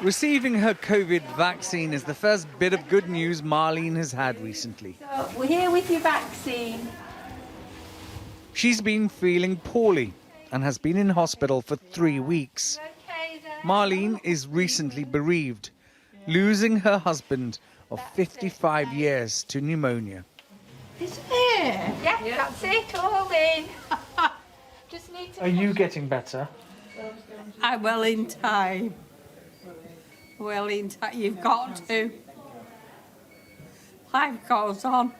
Receiving her COVID vaccine is the first bit of good news Marlene has had recently. So we're here with your vaccine. She's been feeling poorly and has been in hospital for 3 weeks. Okay, then. Marlene is recently bereaved, losing her husband of 55 years to pneumonia. Is it? Yeah, that's it, all in. Just need to... Are you getting better? I'm well in time. Well in time. You've got to. Life goes on.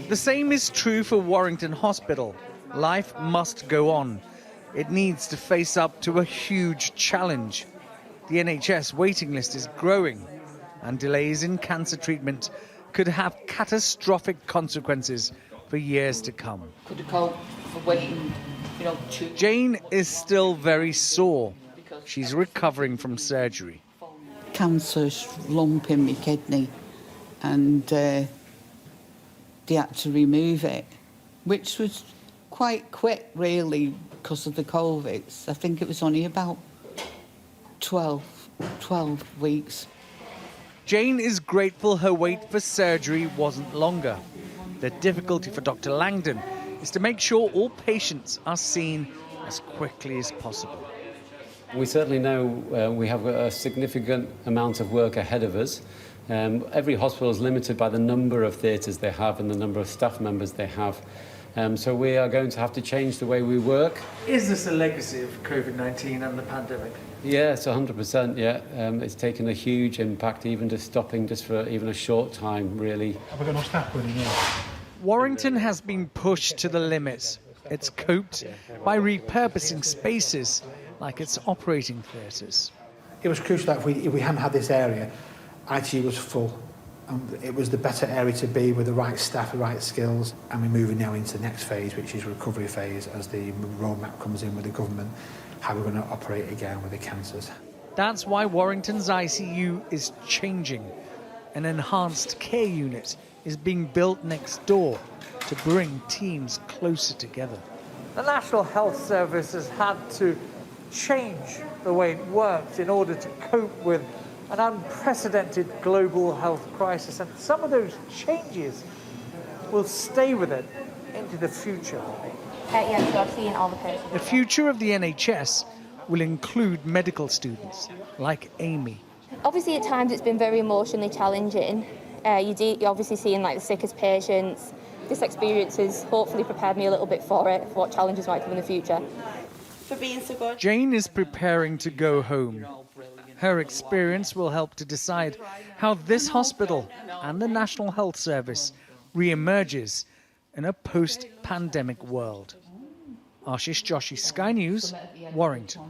The same is true for Warrington Hospital. Life must go on. It needs to face up to a huge challenge. The NHS waiting list is growing, and delays in cancer treatment could have catastrophic consequences for years to come. Could have coped for waiting, Jane is still very sore. She's recovering from surgery. Cancer's lump in my kidney, and they had to remove it, which was quite quick, really, because of the COVIDs. I think it was only about 12 weeks. Jane is grateful her wait for surgery wasn't longer. The difficulty for Dr. Langdon is to make sure all patients are seen as quickly as possible. We certainly know we have a significant amount of work ahead of us. Every hospital is limited by the number of theatres they have and the number of staff members they have. So we are going to have to change the way we work. Is this a legacy of COVID-19 and the pandemic? Yes, 100%, yeah. It's taken a huge impact, even just stopping just for even a short time, really. Have we got no staff with you now? Warrington has been pushed to the limit. It's coped by repurposing spaces like its operating theatres. It was crucial that if we hadn't had this area, IT was full. And it was the better area to be with the right staff, the right skills. And we're moving now into the next phase, which is recovery phase, as the roadmap comes in with the government, how we're going to operate again with the cancers. That's why Warrington's ICU is changing. An enhanced care unit is being built next door to bring teams closer together. The National Health Service has had to change the way it works in order to cope with an unprecedented global health crisis, and some of those changes will stay with it into the future. Yeah, so I've seen all the patients. The future of the NHS will include medical students like Amy. Obviously, at times it's been very emotionally challenging. You're obviously seeing like the sickest patients. This experience has hopefully prepared me a little bit for it, for what challenges might come in the future. For being so good. Jane is preparing to go home. Her experience will help to decide how this hospital and the National Health Service re-emerges in a post-pandemic world. Ashish Joshi, Sky News, Warrington.